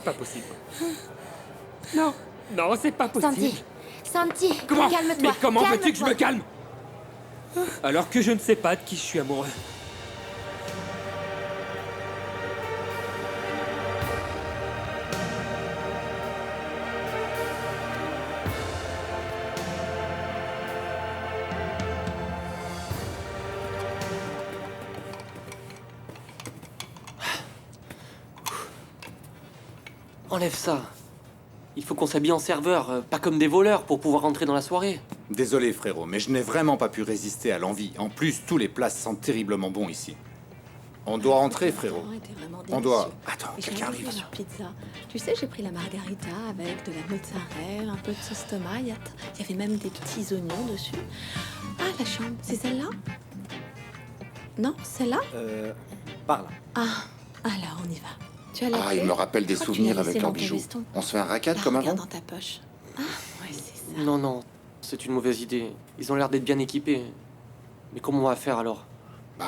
c'est pas possible. Non, non, c'est pas possible. Santi, Comment? calme-toi. Mais comment veux-tu que je me calme? Alors que je ne sais pas de qui je suis amoureux. Enlève ça. Il faut qu'on s'habille en serveur, pas comme des voleurs pour pouvoir rentrer dans la soirée. Désolé frérot, mais je n'ai vraiment pas pu résister à l'envie. En plus, tous les plats sentent terriblement bon ici. On doit rentrer frérot. On doit... Attends, quelqu'un arrive. Leur pizza. Tu sais, j'ai pris la margarita avec de la mozzarella, un peu de sauce tomate. Il y avait même des petits oignons dessus. Ah, la chambre, c'est celle-là? Non, celle-là? Par là. Ah, alors on y va. Tu as la Ah, clé? il me rappelle des Je crois que tu souvenirs l'as laissée avec dans leurs ton bijoux. veston. On se fait un racket Là, comme regarde avant? dans ta poche. Ah, ouais, c'est ça. Non, non, c'est une mauvaise idée. Ils ont l'air d'être bien équipés. Mais comment on va faire alors? Bah...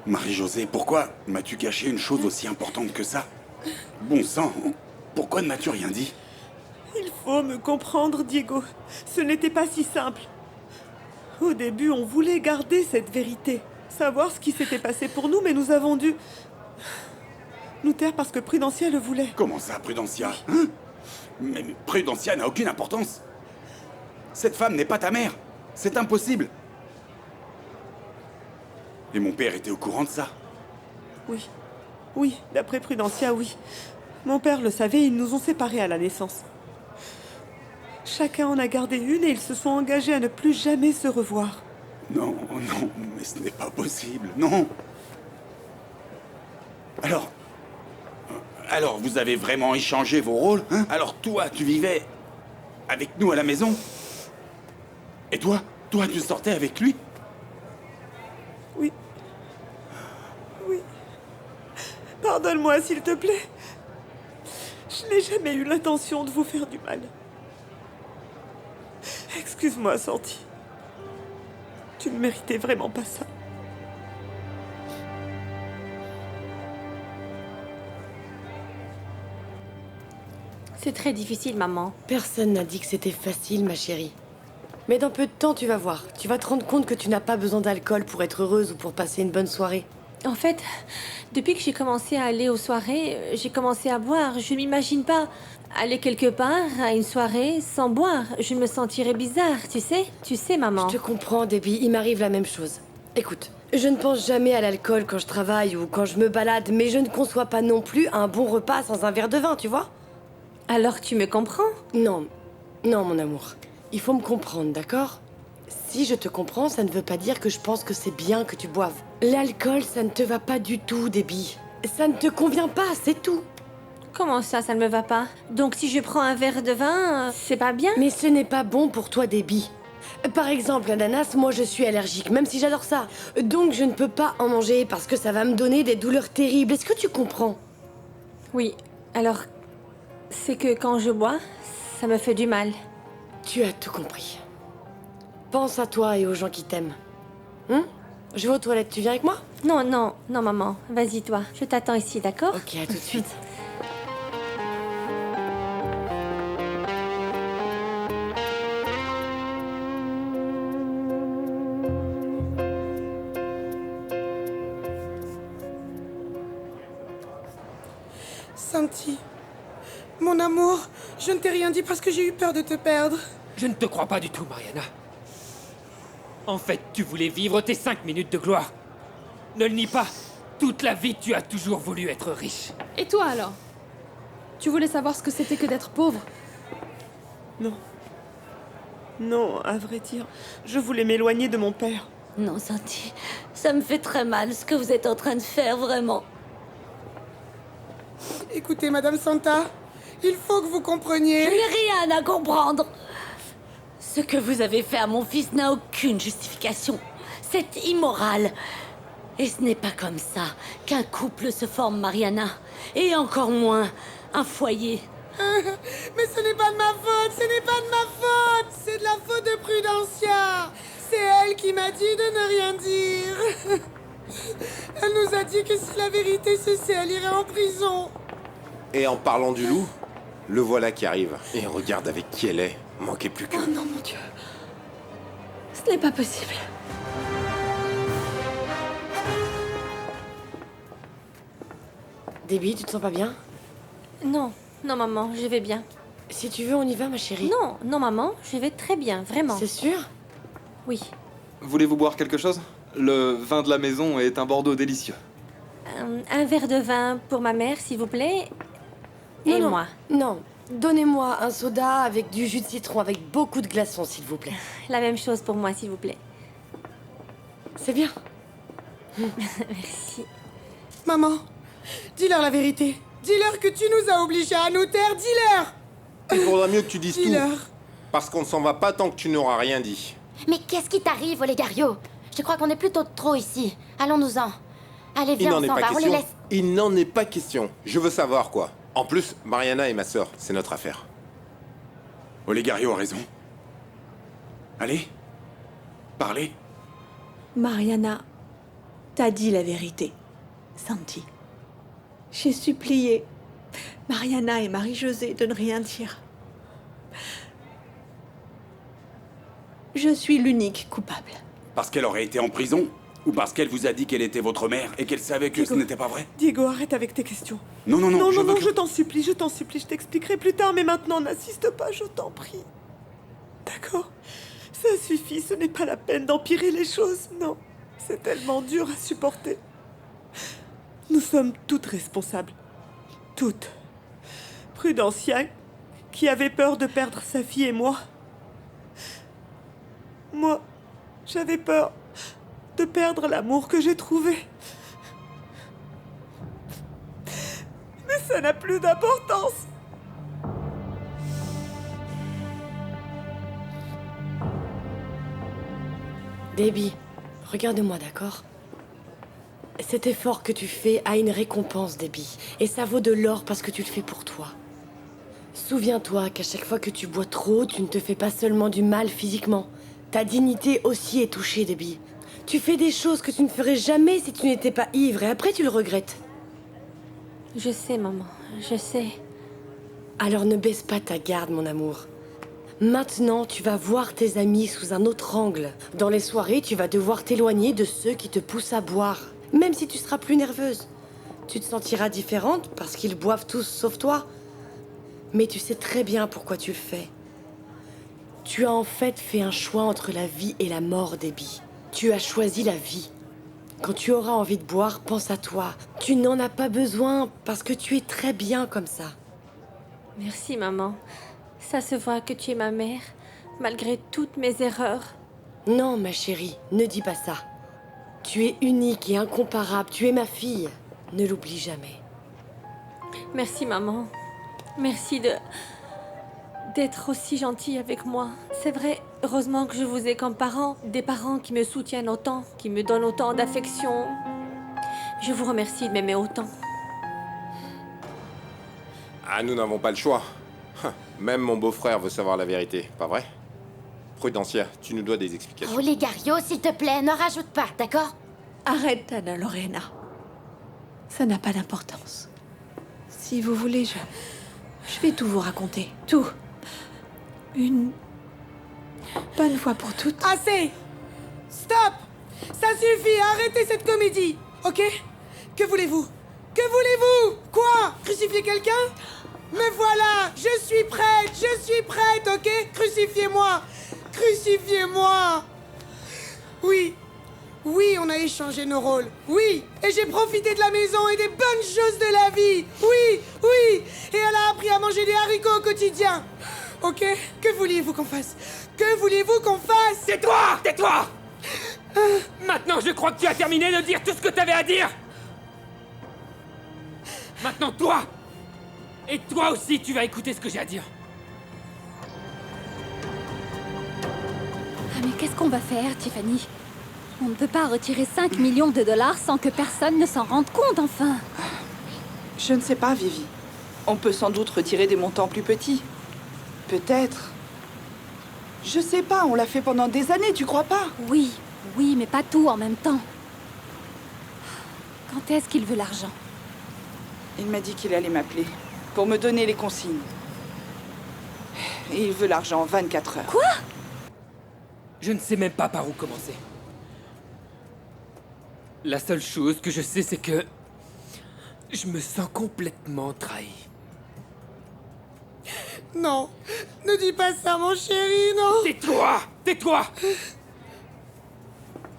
Marie-Josée, pourquoi m'as-tu caché une chose aussi importante que ça? Bon sang, pourquoi ne m'as-tu rien dit? Il faut me comprendre, Diego. Ce n'était pas si simple. Au début, on voulait garder cette vérité. Savoir ce qui s'était passé pour nous, mais nous avons dû... nous taire parce que Prudencia le voulait. Comment ça, Prudencia? Hein? Mais Prudencia n'a aucune importance. Cette femme n'est pas ta mère. C'est impossible. Et mon père était au courant de ça. Oui. Oui, d'après Prudencia, oui. Mon père le savait, ils nous ont séparés à la naissance. Chacun en a gardé une et ils se sont engagés à ne plus jamais se revoir. Non, non, mais ce n'est pas possible, non. Alors, vous avez vraiment échangé vos rôles, hein? Alors toi, tu vivais avec nous à la maison? Et toi, tu sortais avec lui? Oui. Oui. Pardonne-moi, s'il te plaît. Je n'ai jamais eu l'intention de vous faire du mal. Excuse-moi, Santi. Tu ne méritais vraiment pas ça. C'est très difficile, maman. Personne n'a dit que c'était facile, ma chérie. Mais dans peu de temps, tu vas voir. Tu vas te rendre compte que tu n'as pas besoin d'alcool pour être heureuse ou pour passer une bonne soirée. En fait, depuis que j'ai commencé à aller aux soirées, j'ai commencé à boire. Je m'imagine pas aller quelque part à une soirée sans boire. Je me sentirais bizarre, tu sais? Tu sais, maman. Je te comprends, Debbie. Il m'arrive la même chose. Écoute, je ne pense jamais à l'alcool quand je travaille ou quand je me balade, mais je ne conçois pas non plus un bon repas sans un verre de vin, tu vois? Alors tu me comprends? Non. Non, mon amour. Il faut me comprendre, d'accord? Si je te comprends, ça ne veut pas dire que je pense que c'est bien que tu boives. L'alcool, ça ne te va pas du tout, Debbie. Ça ne te convient pas, c'est tout. Comment ça ne me va pas? Donc si je prends un verre de vin, c'est pas bien? Mais ce n'est pas bon pour toi, Debbie. Par exemple, l'ananas, moi je suis allergique, même si j'adore ça. Donc je ne peux pas en manger parce que ça va me donner des douleurs terribles. Est-ce que tu comprends? Oui, alors... c'est que quand je bois, ça me fait du mal. Tu as tout compris. Pense à toi et aux gens qui t'aiment. Je vais aux toilettes, tu viens avec moi? Non, non, non, maman. Vas-y, toi. Je t'attends ici, d'accord? Ok, à tout de suite. Santi, mon amour, je ne t'ai rien dit parce que j'ai eu peur de te perdre. Je ne te crois pas du tout, Mariana. En fait, tu voulais vivre tes 5 minutes de gloire. Ne le nie pas. Toute la vie, tu as toujours voulu être riche. Et toi alors? Tu voulais savoir ce que c'était que d'être pauvre? Non. Non, à vrai dire, je voulais m'éloigner de mon père. Non, Santi, ça me fait très mal ce que vous êtes en train de faire, vraiment. Écoutez, Madame Santa, il faut que vous compreniez. Je n'ai rien à comprendre. Ce que vous avez fait à mon fils n'a aucune justification. C'est immoral. Et ce n'est pas comme ça qu'un couple se forme, Mariana. Et encore moins un foyer. Mais ce n'est pas de ma faute, ce n'est pas de ma faute. C'est de la faute de Prudencia. C'est elle qui m'a dit de ne rien dire. Elle nous a dit que si la vérité se sait, elle irait en prison. Et en parlant du loup, le voilà qui arrive. Et regarde avec qui elle est. Manquait plus que... Oh non, mon Dieu. Ce n'est pas possible. Debbie, tu te sens pas bien? Non, non, maman, je vais bien. Si tu veux, on y va, ma chérie. Non, non, maman, je vais très bien, vraiment. C'est sûr? Oui. Voulez-vous boire quelque chose? Le vin de la maison est un Bordeaux délicieux. Un verre de vin pour ma mère, s'il vous plaît. Et Non, moi. Non, donnez-moi un soda avec du jus de citron, avec beaucoup de glaçons, s'il vous plaît. La même chose pour moi, s'il vous plaît. C'est bien. Merci. Maman, dis-leur la vérité. Dis-leur que tu nous as obligés à nous taire. Dis-leur. Il faudra mieux que tu dises tout. Dis-leur. Parce qu'on ne s'en va pas tant que tu n'auras rien dit. Mais qu'est-ce qui t'arrive, Olegario? Je crois qu'on est plutôt trop ici. Allons-nous-en. Allez, Il viens, n'en on est s'en pas va, on les question. laisse. Il n'en est pas question. Je veux savoir quoi. En plus, Mariana est ma sœur. C'est notre affaire. Olegario a raison. Allez, parlez. Mariana t'a dit la vérité, Santi. J'ai supplié Mariana et Marie-Josée de ne rien dire. Je suis l'unique coupable. Parce qu'elle aurait été en prison? Ou parce qu'elle vous a dit qu'elle était votre mère et qu'elle savait que ce n'était pas vrai? Diego, arrête avec tes questions. Non, non, non, Non, je non, veux non, que- je t'en supplie, je t'expliquerai plus tard, mais maintenant, n'assiste pas, je t'en prie. D'accord? Ça suffit, ce n'est pas la peine d'empirer les choses, non. C'est tellement dur à supporter. Nous sommes toutes responsables. Toutes. Prudencia, qui avait peur de perdre sa fille, et moi. Moi, j'avais peur de perdre l'amour que j'ai trouvé. Mais ça n'a plus d'importance. Debbie, regarde-moi, d'accord? Cet effort que tu fais a une récompense, Debbie. Et ça vaut de l'or parce que tu le fais pour toi. Souviens-toi qu'à chaque fois que tu bois trop, tu ne te fais pas seulement du mal physiquement. Ta dignité aussi est touchée, Debbie. Tu fais des choses que tu ne ferais jamais si tu n'étais pas ivre et après tu le regrettes. Je sais, maman, je sais. Alors ne baisse pas ta garde, mon amour. Maintenant, tu vas voir tes amis sous un autre angle. Dans les soirées, tu vas devoir t'éloigner de ceux qui te poussent à boire. Même si tu seras plus nerveuse. Tu te sentiras différente parce qu'ils boivent tous sauf toi. Mais tu sais très bien pourquoi tu le fais. Tu as en fait fait un choix entre la vie et la mort, Debbie. Tu as choisi la vie. Quand tu auras envie de boire, pense à toi. Tu n'en as pas besoin parce que tu es très bien comme ça. Merci, maman. Ça se voit que tu es ma mère, malgré toutes mes erreurs. Non, ma chérie, ne dis pas ça. Tu es unique et incomparable. Tu es ma fille. Ne l'oublie jamais. Merci, maman. Merci d'être aussi gentille avec moi. C'est vrai, heureusement que je vous ai comme parents, des parents qui me soutiennent autant, qui me donnent autant d'affection. Je vous remercie de m'aimer autant. Ah, nous n'avons pas le choix. Même mon beau-frère veut savoir la vérité, pas vrai? Prudencia, tu nous dois des explications. Olegario, s'il te plaît, ne rajoute pas, d'accord? Arrête, Anna Lorena. Ça n'a pas d'importance. Si vous voulez, je vais tout vous raconter. Tout. Une bonne fois pour toutes. Assez. Stop. Ça suffit, arrêtez cette comédie. Ok? Que voulez-vous? Que voulez-vous? Quoi? Crucifier quelqu'un? Me voilà. Je suis prête, ok? Crucifiez-moi. Crucifiez-moi. Oui. Oui, on a échangé nos rôles. Oui, et j'ai profité de la maison et des bonnes choses de la vie. Oui, oui. Et elle a appris à manger des haricots au quotidien. Ok? Que vouliez-vous qu'on fasse? Que voulez-vous qu'on fasse? Tais-toi! Tais-toi! Maintenant, je crois que tu as terminé de dire tout ce que tu avais à dire. Maintenant, toi! Et toi aussi, tu vas écouter ce que j'ai à dire. Ah, mais qu'est-ce qu'on va faire, Tiffany? On ne peut pas retirer 5 millions de dollars sans que personne ne s'en rende compte, enfin. Je ne sais pas, Vivi. On peut sans doute retirer des montants plus petits. Peut-être. Je sais pas, on l'a fait pendant des années, tu crois pas? Oui, oui, mais pas tout en même temps. Quand est-ce qu'il veut l'argent? Il m'a dit qu'il allait m'appeler pour me donner les consignes. Et il veut l'argent en 24 heures. Quoi? Je ne sais même pas par où commencer. La seule chose que je sais, c'est que... je me sens complètement trahi. Non, ne dis pas ça, mon chéri, non. Tais-toi! Tais-toi!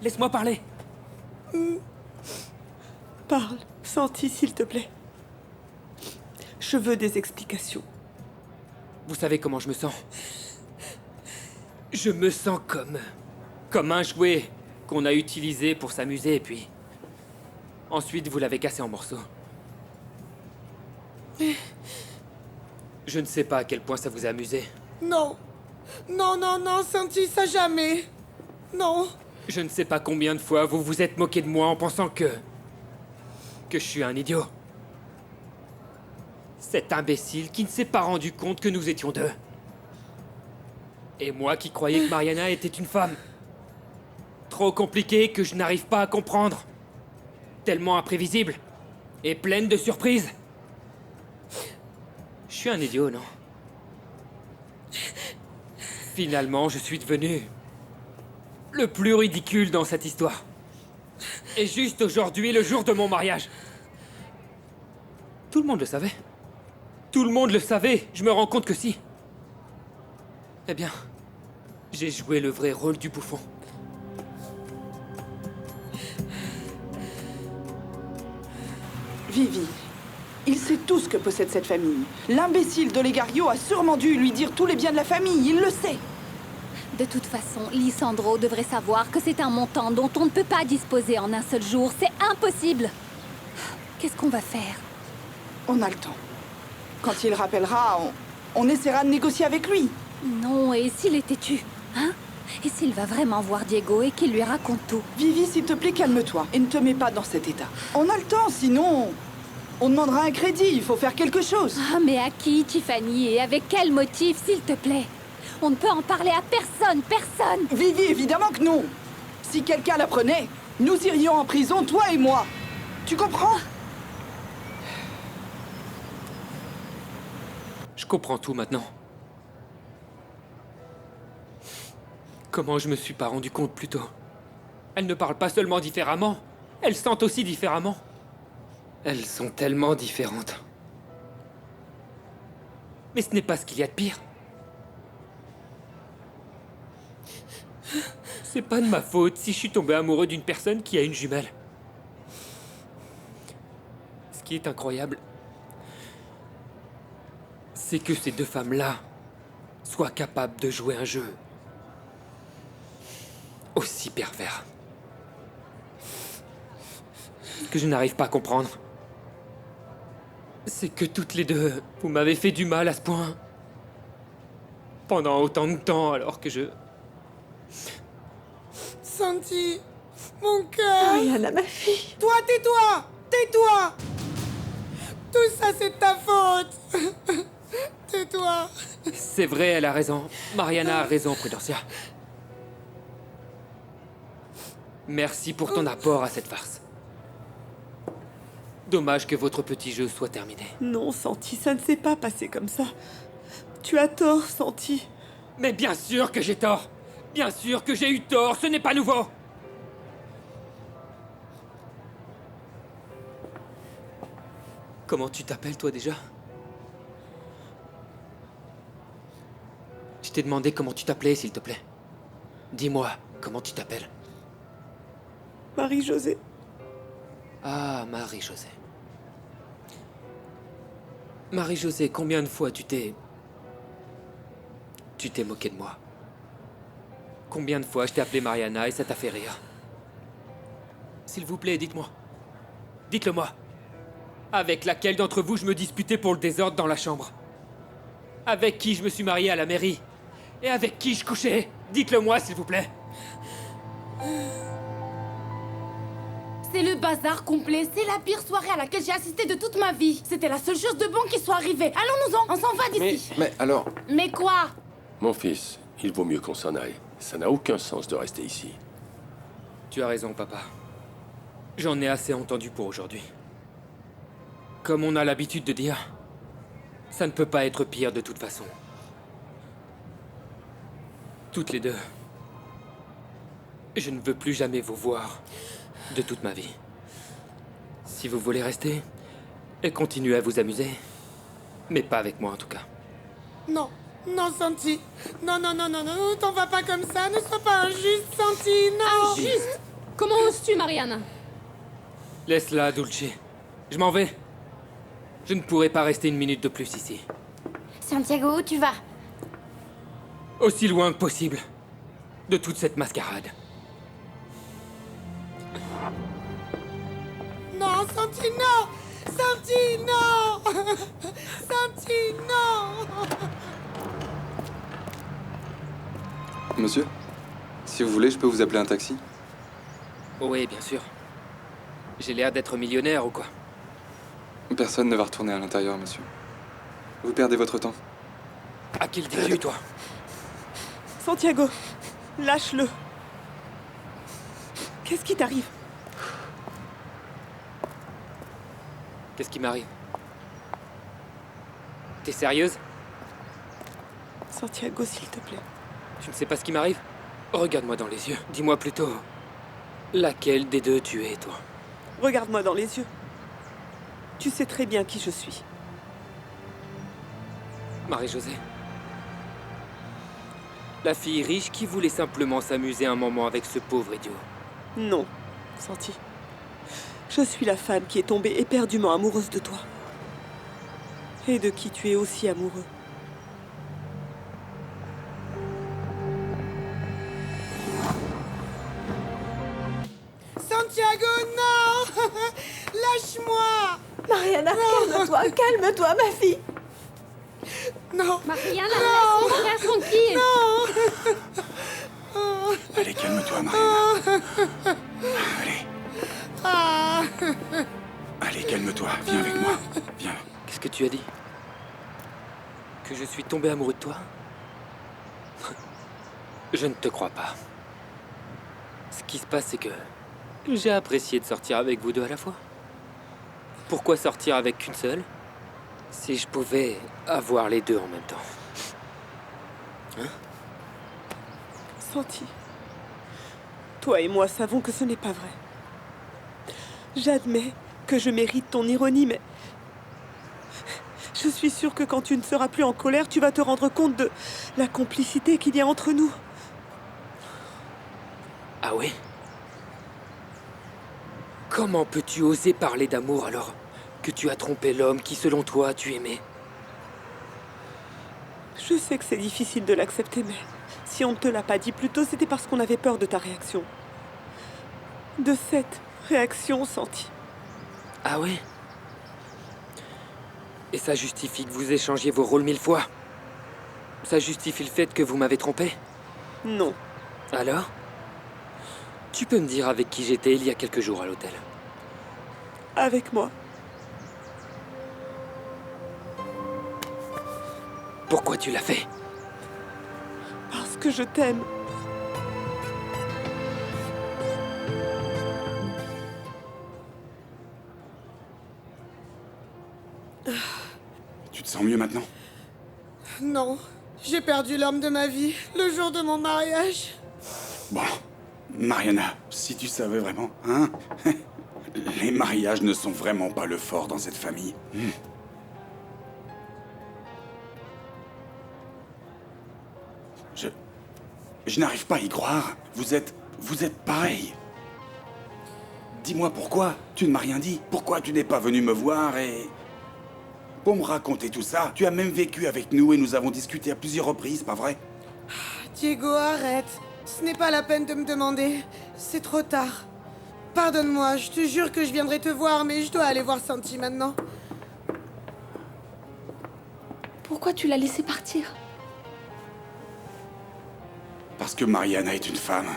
Laisse-moi parler. Parle, Santi, s'il te plaît. Je veux des explications. Vous savez comment je me sens? Je me sens comme un jouet qu'on a utilisé pour s'amuser, et puis... ensuite, vous l'avez cassé en morceaux. Je ne sais pas à quel point ça vous a amusé. Non. Non, non, non, Santi, ça jamais. Non. Je ne sais pas combien de fois vous vous êtes moqué de moi en pensant que je suis un idiot. Cet imbécile qui ne s'est pas rendu compte que nous étions deux. Et moi qui croyais que Mariana était une femme. Trop compliquée que je n'arrive pas à comprendre. Tellement imprévisible. Et pleine de surprises. Je suis un idiot, non? Finalement, je suis devenu... le plus ridicule dans cette histoire. Et juste aujourd'hui, le jour de mon mariage. Tout le monde le savait. Tout le monde le savait. Je me rends compte que si. Eh bien, j'ai joué le vrai rôle du bouffon. Vivi, il sait tout ce que possède cette famille. L'imbécile d'Olegario a sûrement dû lui dire tous les biens de la famille, il le sait. De toute façon, Lisandro devrait savoir que c'est un montant dont on ne peut pas disposer en un seul jour. C'est impossible. Qu'est-ce qu'on va faire? On a le temps. Quand il rappellera, on essaiera de négocier avec lui. Non, et s'il est têtu, hein? Et s'il va vraiment voir Diego et qu'il lui raconte tout? Vivi, s'il te plaît, calme-toi et ne te mets pas dans cet état. On a le temps, sinon... on demandera un crédit, il faut faire quelque chose. Ah, mais à qui, Tiffany? Et avec quel motif, s'il te plaît? On ne peut en parler à personne, personne! Vivi, évidemment que non! Si quelqu'un l'apprenait, nous irions en prison, toi et moi. Tu comprends? Je comprends tout maintenant. Comment je me suis pas rendu compte plus tôt? Elles ne parlent pas seulement différemment, elles sentent aussi différemment. Elles sont tellement différentes. Mais ce n'est pas ce qu'il y a de pire. C'est pas de ma faute si je suis tombé amoureux d'une personne qui a une jumelle. Ce qui est incroyable, c'est que ces deux femmes-là soient capables de jouer un jeu aussi pervers. Ce que je n'arrive pas à comprendre, c'est que toutes les deux, vous m'avez fait du mal à ce point. Pendant autant de temps, alors que je... Santi, mon cœur. Mariana, ma fille. Toi, tais-toi. Tais-toi. Tout ça, c'est ta faute. Tais-toi. C'est vrai, elle a raison. Mariana a raison, Prudencia. Merci pour ton apport à cette farce. Dommage que votre petit jeu soit terminé. Non, Santi, ça ne s'est pas passé comme ça. Tu as tort, Santi. Mais bien sûr que j'ai tort. Bien sûr que j'ai eu tort, ce n'est pas nouveau. Comment tu t'appelles, toi, déjà? Je t'ai demandé comment tu t'appelais, s'il te plaît. Dis-moi, comment tu t'appelles? Marie-Josée. Ah, Marie-Josée. Marie-Josée, combien de fois tu t'es moqué de moi? Combien de fois je t'ai appelé Mariana et ça t'a fait rire? S'il vous plaît, dites-moi. Dites-le-moi. Avec laquelle d'entre vous je me disputais pour le désordre dans la chambre? Avec qui je me suis marié à la mairie? Et avec qui je couchais? Dites-le-moi, s'il vous plaît. C'est le bazar complet. C'est la pire soirée à laquelle j'ai assisté de toute ma vie. C'était la seule chose de bon qui soit arrivée. Allons-nous-en, on s'en va d'ici. Mais alors... Mais quoi? Mon fils, il vaut mieux qu'on s'en aille. Ça n'a aucun sens de rester ici. Tu as raison, papa. J'en ai assez entendu pour aujourd'hui. Comme on a l'habitude de dire, ça ne peut pas être pire de toute façon. Toutes les deux. Je ne veux plus jamais vous voir de toute ma vie. Si vous voulez rester et continuer à vous amuser, mais pas avec moi en tout cas. Non, non, Santi. Non, non, non, non, non, t'en vas pas comme ça. Ne sois pas injuste, Santi, non. Injuste? Comment oses-tu, Mariana? Laisse-la, Dulce. Je m'en vais. Je ne pourrai pas rester une minute de plus ici. Santiago, où tu vas? Aussi loin que possible de toute cette mascarade. Non, Santi, non. Santi, non. Santi, non. Monsieur, si vous voulez, je peux vous appeler un taxi? Oui, bien sûr. J'ai l'air d'être millionnaire ou quoi? Personne ne va retourner à l'intérieur, monsieur. Vous perdez votre temps. À qui le dis-tu, toi? Santiago, lâche-le. Qu'est-ce qui t'arrive? Qu'est-ce qui m'arrive? T'es sérieuse? Santiago, s'il te plaît. Tu ne sais pas ce qui m'arrive? Regarde-moi dans les yeux. Dis-moi plutôt, laquelle des deux tu es, toi? Regarde-moi dans les yeux. Tu sais très bien qui je suis. Marie-Josée. La fille riche qui voulait simplement s'amuser un moment avec ce pauvre idiot. Non, Santi. Je suis la femme qui est tombée éperdument amoureuse de toi. Et de qui tu es aussi amoureux. Santiago, non. Lâche-moi. Mariana, calme-toi, calme-toi, ma fille. Non. Mariana, non. laisse mon frère tranquille. Non. Allez, calme-toi, Mariana. Allez. Ah. Allez, calme-toi. Viens avec moi. Viens. Qu'est-ce que tu as dit? Que je suis tombé amoureux de toi? Je ne te crois pas. Ce qui se passe, c'est que j'ai apprécié de sortir avec vous deux à la fois. Pourquoi sortir avec qu'une seule? Si je pouvais avoir les deux en même temps. Hein? Santi, toi et moi savons que ce n'est pas vrai. J'admets que je mérite ton ironie, mais je suis sûre que quand tu ne seras plus en colère, tu vas te rendre compte de la complicité qu'il y a entre nous. Ah oui? Comment peux-tu oser parler d'amour alors que tu as trompé l'homme qui, selon toi, tu aimais? Je sais que c'est difficile de l'accepter, mais si on ne te l'a pas dit plus tôt, c'était parce qu'on avait peur de ta réaction. De cette réaction, Santi. Ah oui? Et ça justifie que vous échangiez vos rôles 1000 fois? Ça justifie le fait que vous m'avez trompé? Non. Alors? Tu peux me dire avec qui j'étais il y a quelques jours à l'hôtel? Avec moi. Pourquoi tu l'as fait? Parce que je t'aime. Tu te sens mieux maintenant? Non, j'ai perdu l'homme de ma vie le jour de mon mariage. Bon, Mariana, si tu savais vraiment, hein? Les mariages ne sont vraiment pas le fort dans cette famille. Je n'arrive pas à y croire. Vous êtes pareil. Dis-moi pourquoi tu ne m'as rien dit. Pourquoi tu n'es pas venu me voir et... Pour me raconter tout ça, tu as même vécu avec nous et nous avons discuté à plusieurs reprises, pas vrai? Diego, arrête. Ce n'est pas la peine de me demander. C'est trop tard. Pardonne-moi, je te jure que je viendrai te voir, mais je dois aller voir Santi maintenant. Pourquoi tu l'as laissé partir? Parce que Mariana est une femme.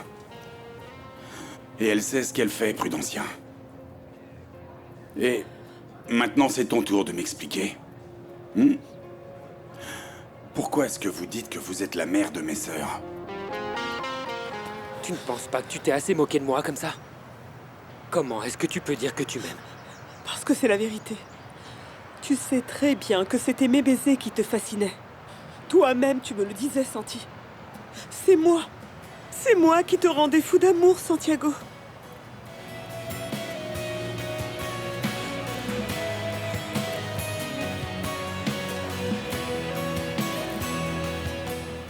Et elle sait ce qu'elle fait, Prudencia. Et maintenant, c'est ton tour de m'expliquer. Pourquoi est-ce que vous dites que vous êtes la mère de mes sœurs? Tu ne penses pas que tu t'es assez moqué de moi comme ça? Comment est-ce que tu peux dire que tu m'aimes? Parce que c'est la vérité. Tu sais très bien que c'était mes baisers qui te fascinaient. Toi-même, tu me le disais, Santi. C'est moi. C'est moi qui te rendais fou d'amour, Santiago.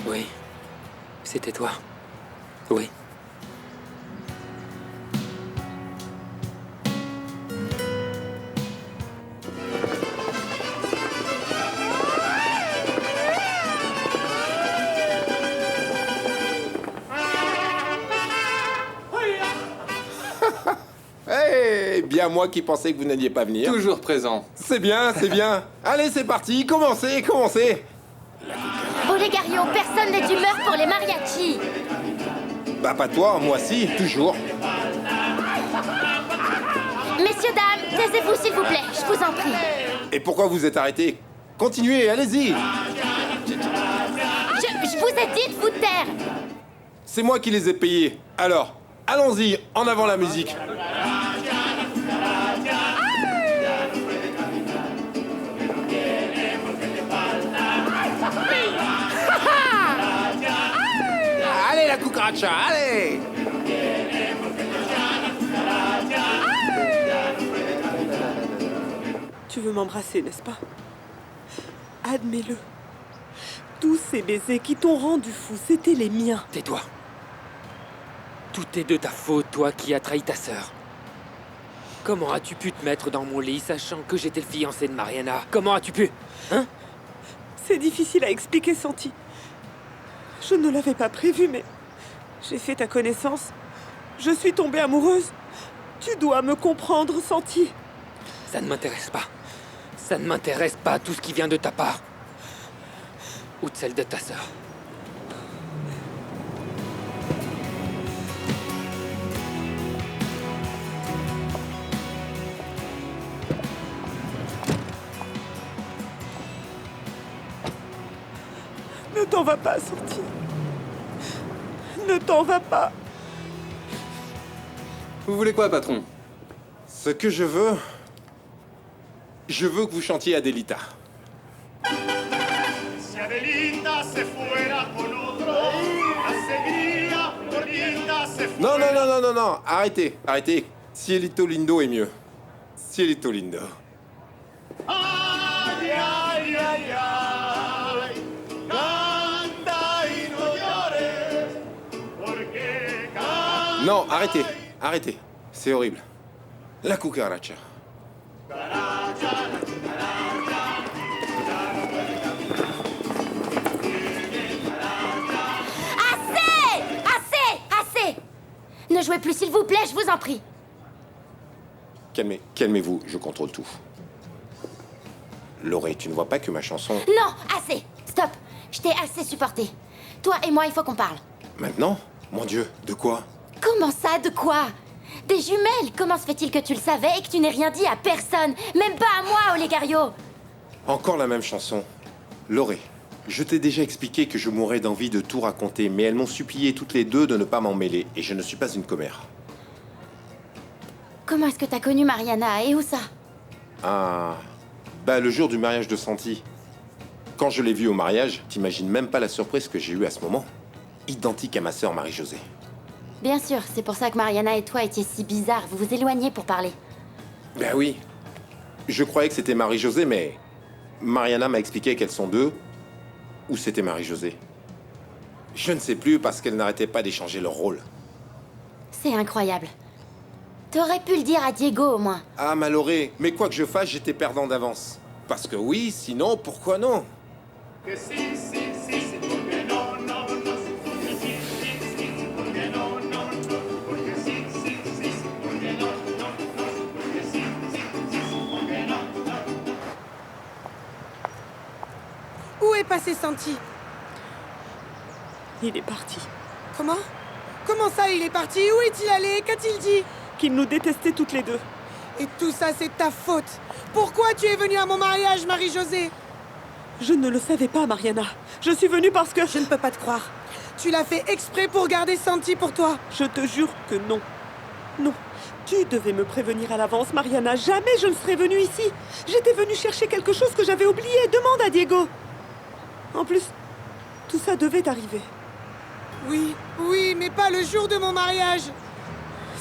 Oui. C'était toi. Oui. Eh bien, moi qui pensais que vous n'alliez pas venir. Toujours présent. C'est bien, c'est bien. Allez, c'est parti, commencez, commencez. Olegario, personne n'est d'humeur pour les mariachis. Bah, pas toi, moi si, toujours. Messieurs, dames, taisez-vous s'il vous plaît, je vous en prie. Et pourquoi vous êtes arrêtés? Continuez, allez-y. Je vous ai dit de vous taire. C'est moi qui les ai payés. Alors, allons-y, en avant la musique. Allez la cucaracha, allez! Tu veux m'embrasser, n'est-ce pas? Admets-le. Tous ces baisers qui t'ont rendu fou, c'étaient les miens. Tais-toi. Tout est de ta faute, toi qui as trahi ta sœur. Comment as-tu pu te mettre dans mon lit, sachant que j'étais le fiancé de Mariana? Comment as-tu pu? Hein? C'est difficile à expliquer, Santi. Je ne l'avais pas prévu, mais j'ai fait ta connaissance. Je suis tombée amoureuse. Tu dois me comprendre, Santi. Ça ne m'intéresse pas. Ça ne m'intéresse pas, tout ce qui vient de ta part. Ou de celle de ta sœur. Ne t'en va pas, Santi. Ne t'en va pas. Vous voulez quoi, patron? Ce que je veux que vous chantiez Adelita. Non, non, non, non, non, non, arrêtez, arrêtez. Cielito lindo est mieux. Cielito lindo. Non, arrêtez, arrêtez. C'est horrible. La cucaracha. Assez! Assez! Assez! Ne jouez plus, s'il vous plaît, je vous en prie. Calmez-vous, je contrôle tout. Lauré, tu ne vois pas que ma chanson... Non, assez! Stop! Je t'ai assez supporté. Toi et moi, il faut qu'on parle. Maintenant? Mon Dieu, de quoi? Comment ça, de quoi? Des jumelles! Comment se fait-il que tu le savais et que tu n'aies rien dit à personne? Même pas à moi, Olegario! Encore la même chanson. Lauré, je t'ai déjà expliqué que je mourrais d'envie de tout raconter, mais elles m'ont supplié toutes les deux de ne pas m'en mêler, et je ne suis pas une commère. Comment est-ce que t'as connu Mariana et où ça? Ah... Bah, le jour du mariage de Santi. Quand je l'ai vue au mariage, t'imagines même pas la surprise que j'ai eue à ce moment. Identique à ma sœur Marie-Josée. Bien sûr, c'est pour ça que Mariana et toi étiez si bizarres. Vous vous éloignez pour parler. Ben oui. Je croyais que c'était Marie-Josée, mais... Mariana m'a expliqué qu'elles sont deux. Ou c'était Marie-Josée. Je ne sais plus parce qu'elles n'arrêtaient pas d'échanger leur rôle. C'est incroyable. T'aurais pu le dire à Diego au moins. Ah, Maloré, mais quoi que je fasse, j'étais perdant d'avance. Parce que oui, sinon, pourquoi non? Où est passé Santi? Il est parti. Comment? Comment ça, il est parti? Où est-il allé? Qu'a-t-il dit? Qu'il nous détestait toutes les deux. Et tout ça, c'est ta faute. Pourquoi tu es venue à mon mariage, Marie-Josée? Je ne le savais pas, Mariana. Je suis venue parce que... Je ne peux pas te croire. Tu l'as fait exprès pour garder Santi pour toi. Je te jure que non. Non, tu devais me prévenir à l'avance, Mariana. Jamais je ne serais venue ici. J'étais venue chercher quelque chose que j'avais oublié. Demande à Diego. En plus, tout ça devait arriver. Oui, oui, mais pas le jour de mon mariage.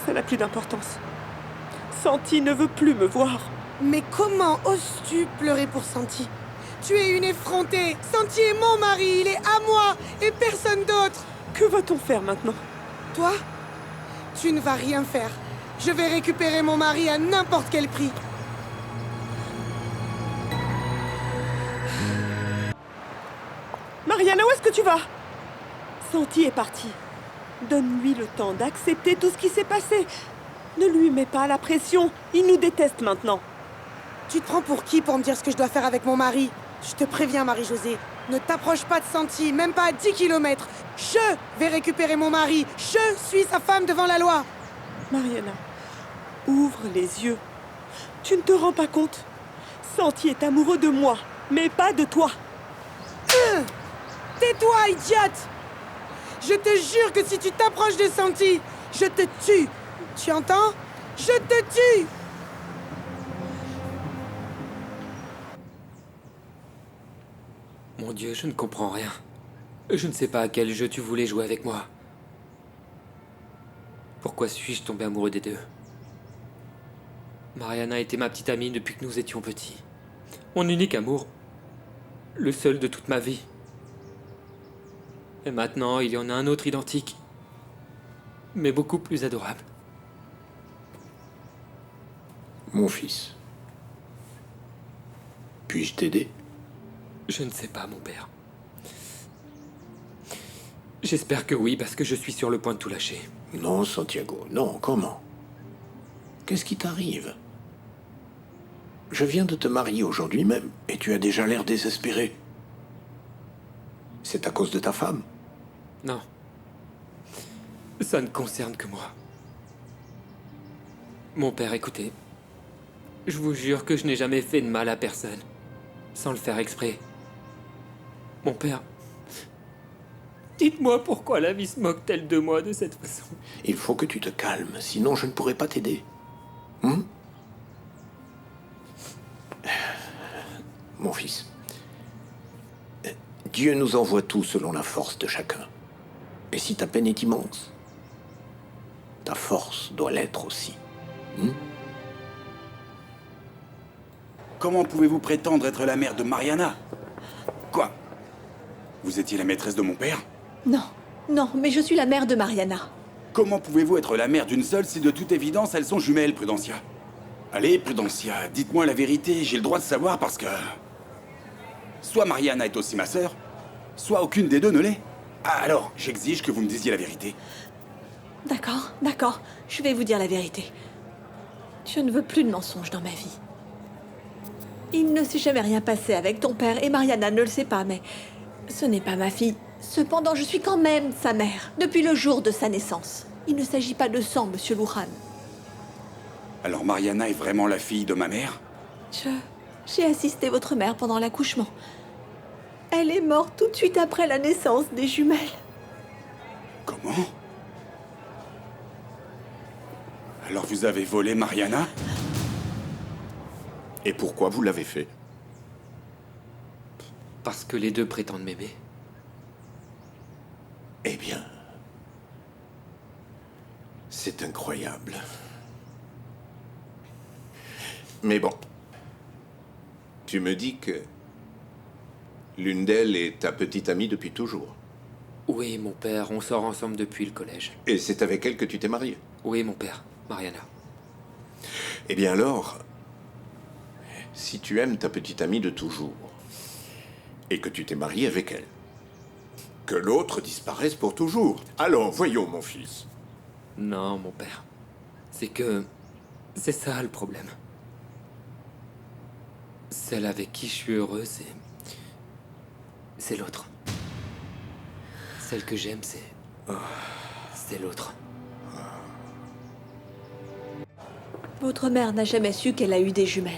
Ça n'a plus d'importance. Santi ne veut plus me voir. Mais comment oses-tu pleurer pour Santi? Tu es une effrontée. Santi est mon mari, il est à moi et personne d'autre. Que va-t-on faire maintenant? Toi? Tu ne vas rien faire. Je vais récupérer mon mari à n'importe quel prix. Mariana, où est-ce que tu vas? Santi est parti. Donne-lui le temps d'accepter tout ce qui s'est passé. Ne lui mets pas la pression. Il nous déteste maintenant. Tu te prends pour qui pour me dire ce que je dois faire avec mon mari? Je te préviens, Marie-Josée. Ne t'approche pas de Santi, même pas à 10 km. Je vais récupérer mon mari. Je suis sa femme devant la loi. Mariana, ouvre les yeux. Tu ne te rends pas compte? Santi est amoureux de moi, mais pas de toi. Tais-toi, idiote! Je te jure que si tu t'approches de Santi, je te tue. Tu entends? Je te tue! Mon Dieu, je ne comprends rien. Je ne sais pas à quel jeu tu voulais jouer avec moi. Pourquoi suis-je tombé amoureux des deux? Mariana était ma petite amie depuis que nous étions petits. Mon unique amour. Le seul de toute ma vie. Et maintenant, il y en a un autre identique. Mais beaucoup plus adorable. Mon fils. Puis-je t'aider? Je ne sais pas, mon père. J'espère que oui, parce que je suis sur le point de tout lâcher. Non, Santiago, non, comment? Qu'est-ce qui t'arrive? Je viens de te marier aujourd'hui même, et tu as déjà l'air désespéré. C'est à cause de ta femme? Non. Ça ne concerne que moi. Mon père, écoutez. Je vous jure que je n'ai jamais fait de mal à personne. Sans le faire exprès. Mon père... Dites-moi pourquoi la vie se moque-t-elle de moi de cette façon? Il faut que tu te calmes, sinon je ne pourrai pas t'aider. Mon fils, Dieu nous envoie tout selon la force de chacun. Et si ta peine est immense, ta force doit l'être aussi. Comment pouvez-vous prétendre être la mère de Mariana? Quoi? Vous étiez la maîtresse de mon père? Non, non, mais je suis la mère de Mariana. Comment pouvez-vous être la mère d'une seule si de toute évidence elles sont jumelles, Prudencia? Allez, Prudencia, dites-moi la vérité, j'ai le droit de savoir parce que... Soit Mariana est aussi ma sœur, soit aucune des deux ne l'est. Ah, alors, j'exige que vous me disiez la vérité. D'accord, d'accord, je vais vous dire la vérité. Je ne veux plus de mensonges dans ma vie. Il ne s'est jamais rien passé avec ton père et Mariana ne le sait pas, mais ce n'est pas ma fille. Cependant, je suis quand même sa mère, depuis le jour de sa naissance. Il ne s'agit pas de sang, monsieur Lujan. Alors Mariana est vraiment la fille de ma mère? J'ai assisté votre mère pendant l'accouchement. Elle est morte tout de suite après la naissance des jumelles. Comment? Alors vous avez volé Mariana? Et pourquoi vous l'avez fait? Parce que les deux prétendent m'aimer. Eh bien, c'est incroyable. Mais bon, tu me dis que l'une d'elles est ta petite amie depuis toujours. Oui, mon père, on sort ensemble depuis le collège. Et c'est avec elle que tu t'es marié? Oui, mon père, Mariana. Eh bien alors, si tu aimes ta petite amie de toujours, et que tu t'es marié avec elle, que l'autre disparaisse pour toujours. Allons, voyons, mon fils. Non, mon père. C'est que... c'est ça le problème. Celle avec qui je suis heureux, c'est l'autre. Celle que j'aime, c'est l'autre. Votre mère n'a jamais su qu'elle a eu des jumelles.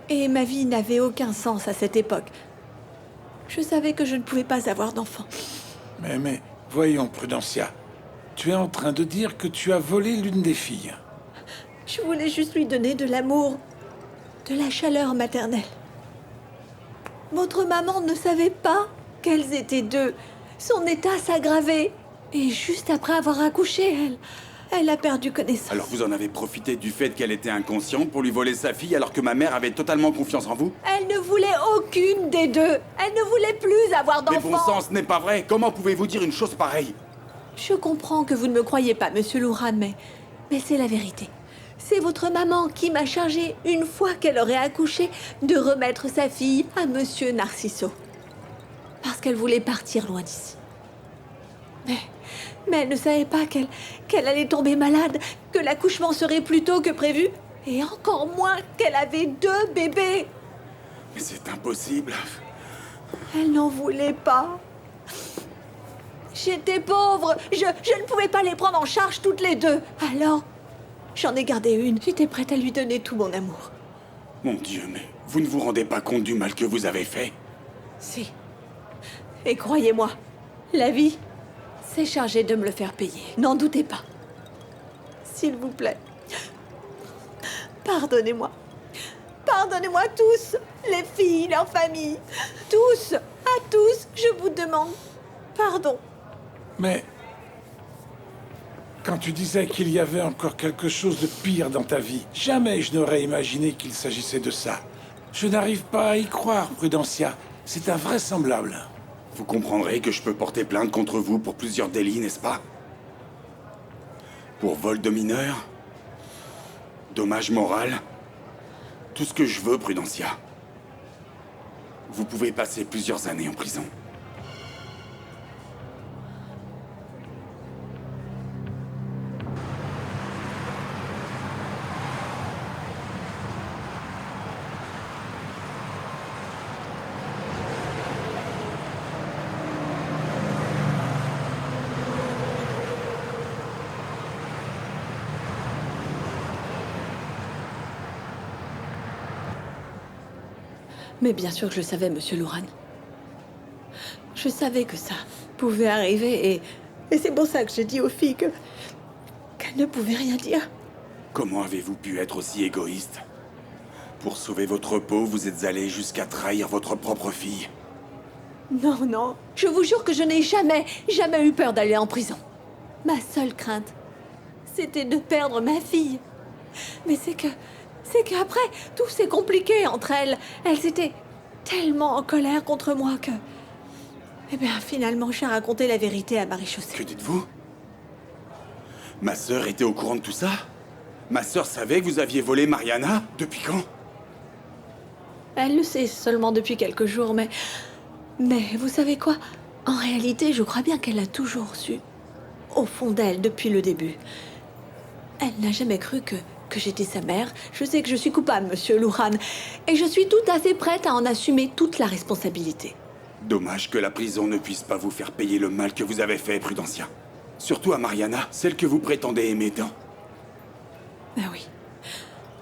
Et ma vie n'avait aucun sens à cette époque. Je savais que je ne pouvais pas avoir d'enfant. Mais, voyons, Prudencia. Tu es en train de dire que tu as volé l'une des filles. Je voulais juste lui donner de l'amour, de la chaleur maternelle. Votre maman ne savait pas qu'elles étaient deux. Son état s'aggravait. Et juste après avoir accouché, elle a perdu connaissance. Alors vous en avez profité du fait qu'elle était inconsciente pour lui voler sa fille alors que ma mère avait totalement confiance en vous? Elle ne voulait aucune des deux. Elle ne voulait plus avoir d'enfants. Mais bon sang, ce n'est pas vrai. Comment pouvez-vous dire une chose pareille? Je comprends que vous ne me croyez pas, Monsieur Louran, mais c'est la vérité. C'est votre maman qui m'a chargé, une fois qu'elle aurait accouché, de remettre sa fille à Monsieur Narciso. Parce qu'elle voulait partir loin d'ici. Mais elle ne savait pas qu'elle allait tomber malade, que l'accouchement serait plus tôt que prévu, et encore moins qu'elle avait 2 bébés. Mais c'est impossible. Elle n'en voulait pas. J'étais pauvre, je ne pouvais pas les prendre en charge toutes les 2. Alors, j'en ai gardé une. J'étais prête à lui donner tout mon amour. Mon Dieu, mais vous ne vous rendez pas compte du mal que vous avez fait? Si. Et croyez-moi, la vie s'est chargée de me le faire payer. N'en doutez pas. S'il vous plaît, pardonnez-moi. Pardonnez-moi tous, les filles, leurs familles. Tous, à tous, je vous demande pardon. Mais quand tu disais qu'il y avait encore quelque chose de pire dans ta vie, jamais je n'aurais imaginé qu'il s'agissait de ça. Je n'arrive pas à y croire, Prudencia. C'est invraisemblable. Vous comprendrez que je peux porter plainte contre vous pour plusieurs délits, n'est-ce pas? Pour vol de mineurs, dommage moral, tout ce que je veux, Prudencia. Vous pouvez passer plusieurs années en prison. Mais bien sûr que je le savais, Monsieur Louran. Je savais que ça pouvait arriver et c'est pour ça que j'ai dit aux filles qu'elles ne pouvaient rien dire. Comment avez-vous pu être aussi égoïste? Pour sauver votre peau, vous êtes allé jusqu'à trahir votre propre fille. Non, non. Je vous jure que je n'ai jamais eu peur d'aller en prison. Ma seule crainte, c'était de perdre ma fille. Mais c'est qu'après, tout s'est compliqué entre elles. Elles étaient tellement en colère contre moi que... Eh bien, finalement, j'ai raconté la vérité à Marie-Chaussée. Que dites-vous? Ma sœur était au courant de tout ça? Ma sœur savait que vous aviez volé Mariana? Depuis quand? Elle le sait seulement depuis quelques jours, mais vous savez quoi? En réalité, je crois bien qu'elle a toujours su. Au fond d'elle, depuis le début. Elle n'a jamais cru que j'étais sa mère. Je sais que je suis coupable, Monsieur Louran. Et je suis tout à fait prête à en assumer toute la responsabilité. Dommage que la prison ne puisse pas vous faire payer le mal que vous avez fait, Prudencia. Surtout à Mariana, celle que vous prétendez aimer tant. Ah oui.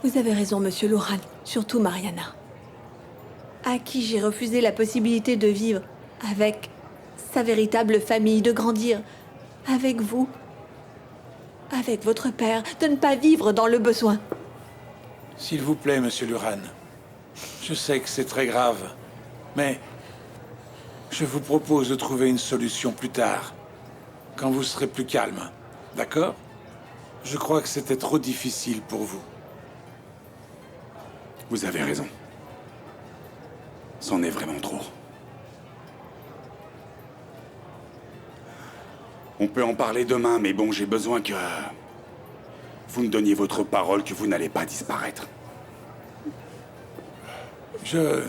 Vous avez raison, Monsieur Louran. Surtout Mariana. À qui j'ai refusé la possibilité de vivre avec sa véritable famille, de grandir avec vous, avec votre père, de ne pas vivre dans le besoin. S'il vous plaît, Monsieur Louran. Je sais que c'est très grave, mais je vous propose de trouver une solution plus tard, quand vous serez plus calme. D'accord? Je crois que c'était trop difficile pour vous. Vous avez raison. C'en est vraiment trop. On peut en parler demain, mais bon, j'ai besoin que... vous me donniez votre parole que vous n'allez pas disparaître. Je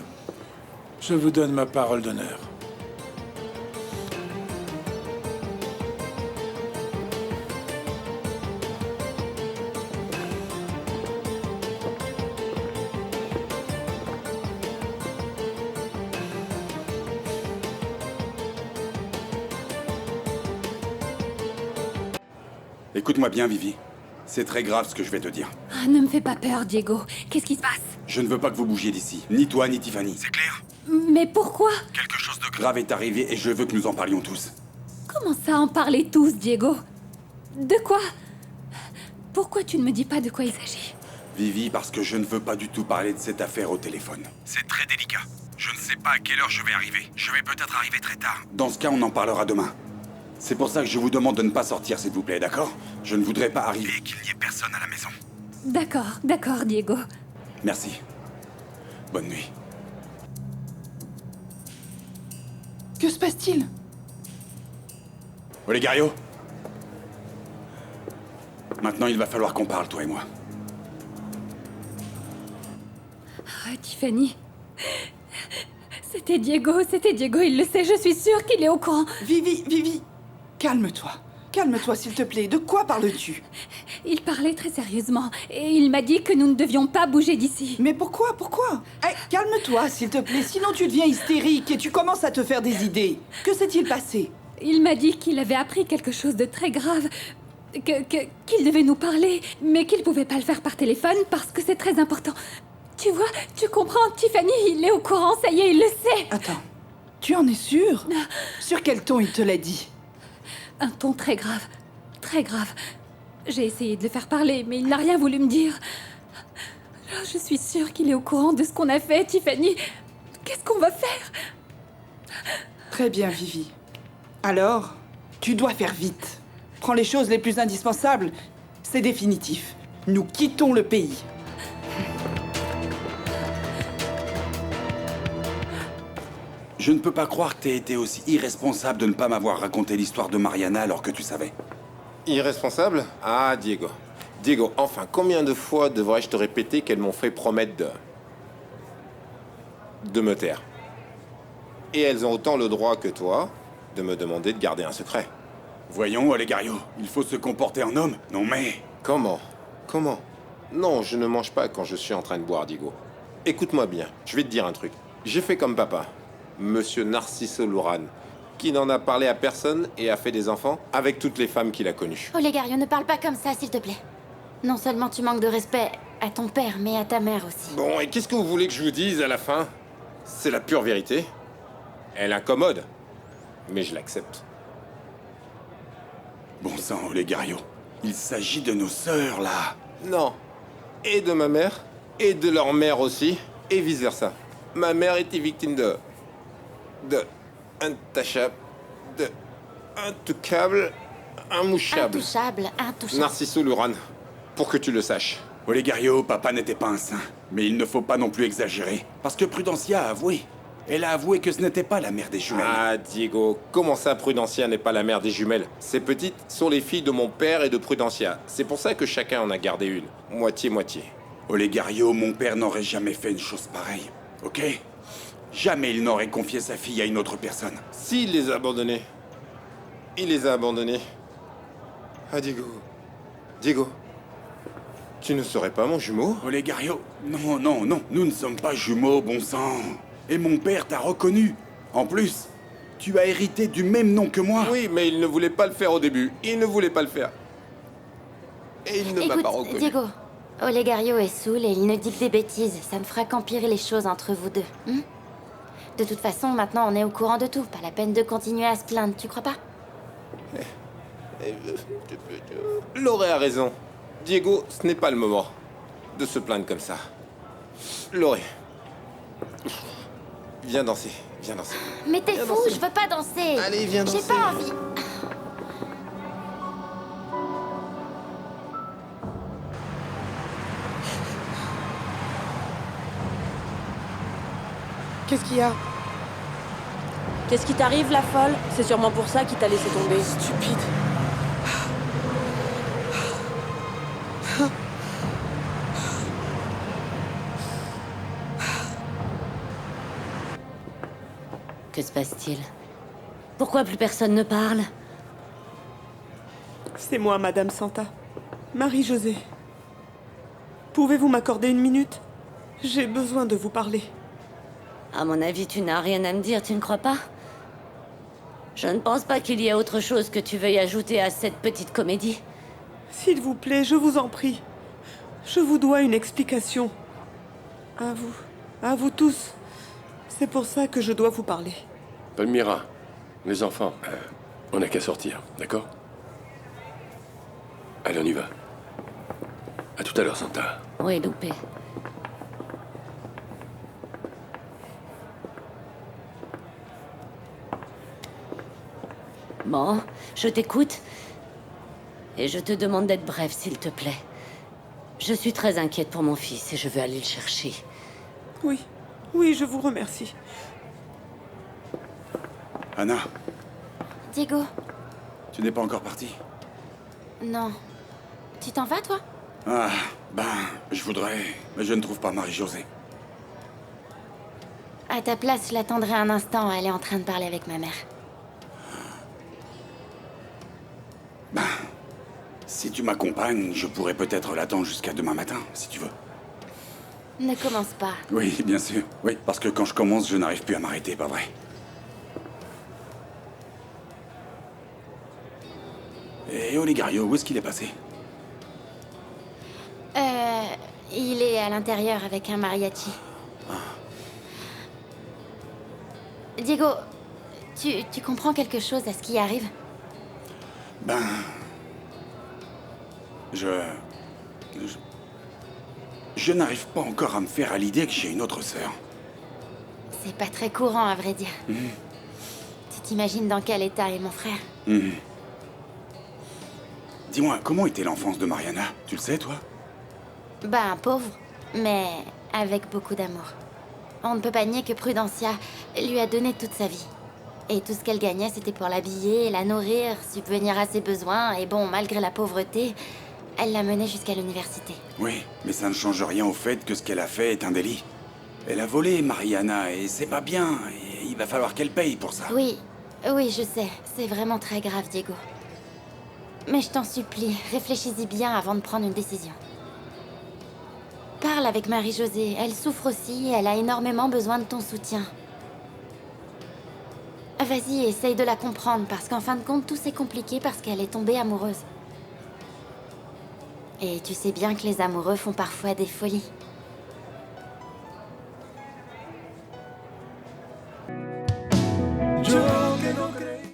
vous donne ma parole d'honneur. Écoute-moi bien, Vivi. C'est très grave ce que je vais te dire. Ah, ne me fais pas peur, Diego. Qu'est-ce qui se passe? Je ne veux pas que vous bougiez d'ici. Ni toi, ni Tiffany. C'est clair? Mais pourquoi? Quelque chose de grave est arrivé et je veux que nous en parlions tous. Comment ça en parler tous, Diego? De quoi? Pourquoi tu ne me dis pas de quoi il s'agit? Vivi, parce que je ne veux pas du tout parler de cette affaire au téléphone. C'est très délicat. Je ne sais pas à quelle heure je vais arriver. Je vais peut-être arriver très tard. Dans ce cas, on en parlera demain. C'est pour ça que je vous demande de ne pas sortir, s'il vous plaît, d'accord? Je ne voudrais pas arriver et qu'il n'y ait personne à la maison. D'accord, Diego. Merci. Bonne nuit. Que se passe-t-il? Olegario. Maintenant, il va falloir qu'on parle, toi et moi. Ah, Tiffany. C'était Diego, il le sait, je suis sûre qu'il est au courant. Vivi, calme-toi. Calme-toi, s'il te plaît. De quoi parles-tu? Il parlait très sérieusement, et il m'a dit que nous ne devions pas bouger d'ici. Mais pourquoi? Calme-toi, s'il te plaît, sinon tu deviens hystérique et tu commences à te faire des idées. Que s'est-il passé? Il m'a dit qu'il avait appris quelque chose de très grave, qu'il devait nous parler, mais qu'il pouvait pas le faire par téléphone parce que c'est très important. Tu vois, tu comprends, Tiffany, il est au courant, ça y est, il le sait. Attends, tu en es sûre? Sur quel ton il te l'a dit? Un ton très grave, très grave. J'ai essayé de le faire parler, mais il n'a rien voulu me dire. Alors, je suis sûre qu'il est au courant de ce qu'on a fait, Tiffany. Qu'est-ce qu'on va faire? Très bien, Vivi. Alors, tu dois faire vite. Prends les choses les plus indispensables. C'est définitif. Nous quittons le pays. Je ne peux pas croire que t'aies été aussi irresponsable de ne pas m'avoir raconté l'histoire de Mariana alors que tu savais. Irresponsable? Ah, Diego. Diego, enfin, combien de fois devrais-je te répéter qu'elles m'ont fait promettre de me taire? Et elles ont autant le droit que toi de me demander de garder un secret. Voyons, Olegario, il faut se comporter en homme. Non mais... Comment? Non, je ne mange pas quand je suis en train de boire, Diego. Écoute-moi bien, je vais te dire un truc. J'ai fait comme papa, Monsieur Narciso Luran, qui n'en a parlé à personne et a fait des enfants avec toutes les femmes qu'il a connues. Olegario, ne parle pas comme ça, s'il te plaît. Non seulement tu manques de respect à ton père, mais à ta mère aussi. Bon, et qu'est-ce que vous voulez que je vous dise à la fin? C'est la pure vérité. Elle incommode, mais je l'accepte. Bon sang, Olegario, il s'agit de nos sœurs, là. Non. Et de ma mère, et de leur mère aussi, et vice-versa. Ma mère était victime de intouchable, intouchable, immouchable. Intouchable. Narciso Luran, pour que tu le saches. Olegario, papa n'était pas un saint. Mais il ne faut pas non plus exagérer. Parce que Prudencia a avoué. Elle a avoué que ce n'était pas la mère des jumelles. Ah, Diego, comment ça Prudencia n'est pas la mère des jumelles? Ces petites sont les filles de mon père et de Prudencia. C'est pour ça que chacun en a gardé une. Moitié-moitié. Olegario, mon père n'aurait jamais fait une chose pareille. Ok? Jamais il n'aurait confié sa fille à une autre personne. S'il les a abandonnés. Il les a abandonnés. Ah, Diego. Diego. Tu ne serais pas mon jumeau? Olegario, non, nous ne sommes pas jumeaux, bon sang. Et mon père t'a reconnu. En plus, tu as hérité du même nom que moi. Oui, mais il ne voulait pas le faire au début. Il ne voulait pas le faire. Et il ne m'a pas reconnu. Diego, Olegario est saoul et il ne dit que des bêtises. Ça ne fera qu'empirer les choses entre vous deux. De toute façon, maintenant, on est au courant de tout. Pas la peine de continuer à se plaindre, tu crois pas? Laurie a raison. Diego, ce n'est pas le moment de se plaindre comme ça. Laurie. Viens danser, viens danser. Mais t'es fou, je veux pas danser. Allez, viens danser. J'ai pas envie. Qu'est-ce qu'il y a? Qu'est-ce qui t'arrive, la folle? C'est sûrement pour ça qu'il t'a laissé tomber. Stupide. Que se passe-t-il? Pourquoi plus personne ne parle? C'est moi, Madame Santa. Marie-Josée. Pouvez-vous m'accorder une minute? J'ai besoin de vous parler. À mon avis, tu n'as rien à me dire, tu ne crois pas? Je ne pense pas qu'il y ait autre chose que tu veuilles ajouter à cette petite comédie. S'il vous plaît, je vous en prie. Je vous dois une explication. À vous tous. C'est pour ça que je dois vous parler. Palmyra, les enfants, on n'a qu'à sortir, d'accord? Allez, on y va. À tout à l'heure, Santa. Oui, Loupé. Bon, je t'écoute. Et je te demande d'être bref, s'il te plaît. Je suis très inquiète pour mon fils et je veux aller le chercher. Oui, oui, je vous remercie. Anna, Diego, tu n'es pas encore partie? non. Tu t'en vas, toi? Ah, ben, je voudrais, mais je ne trouve pas Marie-Josée. À ta place, je l'attendrai un instant. Elle est en train de parler avec ma mère. Si tu m'accompagnes, je pourrais peut-être l'attendre jusqu'à demain matin, si tu veux. Ne commence pas. Oui, bien sûr. Oui, parce que quand je commence, je n'arrive plus à m'arrêter, pas vrai? Et Oligario, où est-ce qu'il est passé? Il est à l'intérieur avec un mariachi. Diego, tu comprends quelque chose à ce qui arrive? Ben... Je n'arrive pas encore à me faire à l'idée que j'ai une autre sœur. C'est pas très courant, à vrai dire. Mhm. Tu t'imagines dans quel état est mon frère? Mhm. Dis-moi, comment était l'enfance de Mariana? Tu le sais, toi? Ben, pauvre, mais avec beaucoup d'amour. On ne peut pas nier que Prudencia lui a donné toute sa vie. Et tout ce qu'elle gagnait, c'était pour l'habiller, la nourrir, subvenir à ses besoins, et bon, malgré la pauvreté, elle l'a menée jusqu'à l'université. Oui, mais ça ne change rien au fait que ce qu'elle a fait est un délit. Elle a volé Mariana, et c'est pas bien, et il va falloir qu'elle paye pour ça. Oui, oui, je sais. C'est vraiment très grave, Diego. Mais je t'en supplie, réfléchis-y bien avant de prendre une décision. Parle avec Marie-Josée. Elle souffre aussi et elle a énormément besoin de ton soutien. Vas-y, essaye de la comprendre, parce qu'en fin de compte, tout s'est compliqué parce qu'elle est tombée amoureuse. Et tu sais bien que les amoureux font parfois des folies.